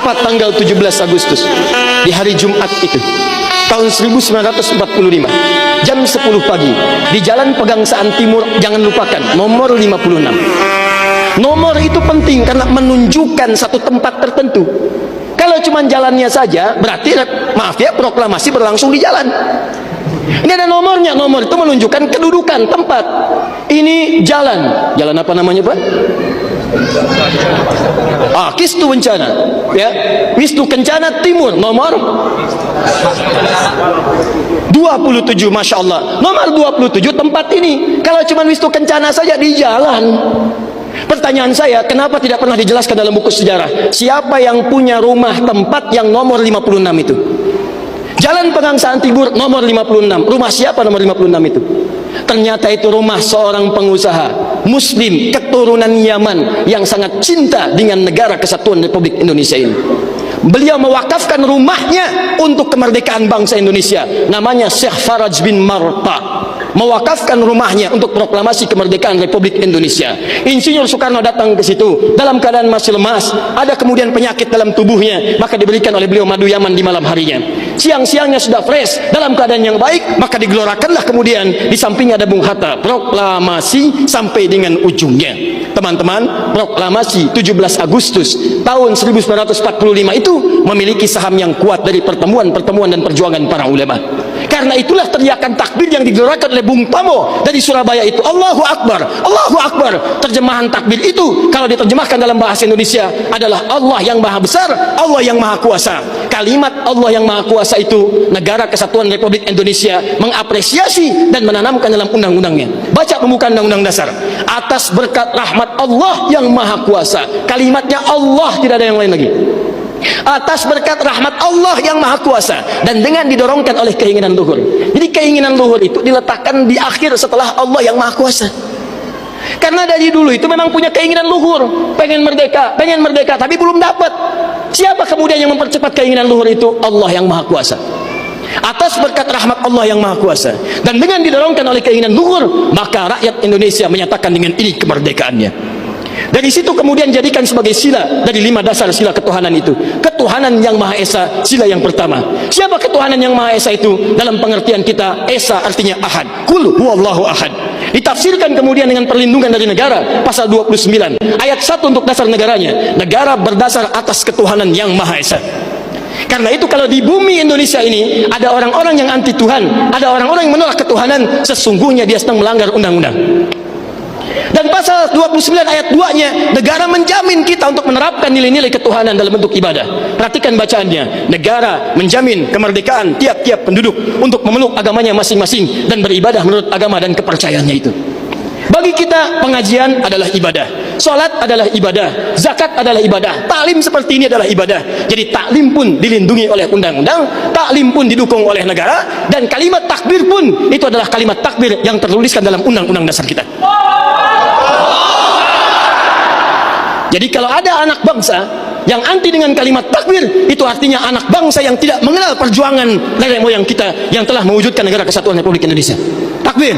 tepat tanggal 17 Agustus di hari Jumat itu tahun 1945 jam 10 pagi di Jalan Pegangsaan Timur. Jangan lupakan nomor 56. Nomor itu penting karena menunjukkan satu tempat tertentu. Kalau cuma jalannya saja berarti maaf ya, proklamasi berlangsung di jalan. Ini ada nomornya. Nomor itu menunjukkan kedudukan tempat. Ini jalan. Jalan apa namanya, Pak? Kistu Kencana, ya. Wisnu Kencana Timur, nomor 27, Masya Allah. Nomor 27 tempat ini. Kalau cuma Wisnu Kencana saja di jalan. Pertanyaan saya, kenapa tidak pernah dijelaskan dalam buku sejarah? Siapa yang punya rumah tempat yang nomor 56 itu? Jalan Pegangsaan Timur nomor 56. Rumah siapa nomor 56 itu? Ternyata itu rumah seorang pengusaha Muslim keturunan Yaman yang sangat cinta dengan negara kesatuan Republik Indonesia ini. Beliau mewakafkan rumahnya untuk kemerdekaan bangsa Indonesia. Namanya Syekh Faraj bin Marta. Mewakafkan rumahnya untuk proklamasi kemerdekaan Republik Indonesia. Insinyur Soekarno datang ke situ dalam keadaan masih lemas, ada kemudian penyakit dalam tubuhnya, maka diberikan oleh beliau madu Yaman di malam harinya. Siang-siangnya sudah fresh, dalam keadaan yang baik, maka digelorakanlah kemudian di sampingnya ada Bung Hatta, proklamasi sampai dengan ujungnya. Teman-teman, proklamasi 17 Agustus tahun 1945 itu memiliki saham yang kuat dari pertemuan-pertemuan dan perjuangan para ulama. Karena itulah teriakan takbir yang digelorakan oleh Bung Tomo dari Surabaya itu, Allahu Akbar, Allahu Akbar. Terjemahan takbir itu kalau diterjemahkan dalam bahasa Indonesia adalah Allah yang maha besar, Allah yang maha kuasa. Kalimat Allah yang maha kuasa itu Negara Kesatuan Republik Indonesia mengapresiasi dan menanamkan dalam undang-undangnya. Baca pembukaan Undang-Undang Dasar. Atas berkat rahmat Allah yang maha kuasa. Kalimatnya Allah, tidak ada yang lain lagi. Atas berkat rahmat Allah yang maha kuasa, dan dengan didorongkan oleh keinginan luhur. Jadi keinginan luhur itu diletakkan di akhir setelah Allah yang maha kuasa. Karena dari dulu itu memang punya keinginan luhur, pengen merdeka, tapi belum dapat. Siapa kemudian yang mempercepat keinginan luhur itu? Allah yang maha kuasa. Atas berkat rahmat Allah yang maha kuasa dan dengan didorongkan oleh keinginan luhur, maka rakyat Indonesia menyatakan dengan ini kemerdekaannya. Dari situ kemudian jadikan sebagai sila dari 5 dasar sila ketuhanan itu. Ketuhanan yang Maha Esa, sila yang pertama. Siapa ketuhanan yang Maha Esa itu? Dalam pengertian kita, Esa artinya Ahad. Qul huwallahu ahad. Ditafsirkan kemudian dengan perlindungan dari negara, pasal 29 ayat 1 untuk dasar negaranya. Negara berdasar atas ketuhanan yang Maha Esa. Karena itu kalau di bumi Indonesia ini ada orang-orang yang anti Tuhan, ada orang-orang yang menolak ketuhanan, sesungguhnya dia sedang melanggar undang-undang. Dan pasal 29 ayat 2-nya, negara menjamin kita untuk menerapkan nilai-nilai ketuhanan dalam bentuk ibadah. Perhatikan bacaannya. Negara menjamin kemerdekaan tiap-tiap penduduk untuk memeluk agamanya masing-masing dan beribadah menurut agama dan kepercayaannya itu. Bagi kita pengajian adalah ibadah, salat adalah ibadah, zakat adalah ibadah, taklim seperti ini adalah ibadah. Jadi taklim pun dilindungi oleh undang-undang, taklim pun didukung oleh negara, dan kalimat takbir pun itu adalah kalimat takbir yang tertuliskan dalam undang-undang dasar kita. Jadi kalau ada anak bangsa yang anti dengan kalimat takbir, itu artinya anak bangsa yang tidak mengenal perjuangan nenek moyang kita yang telah mewujudkan negara kesatuan Republik Indonesia. Takbir.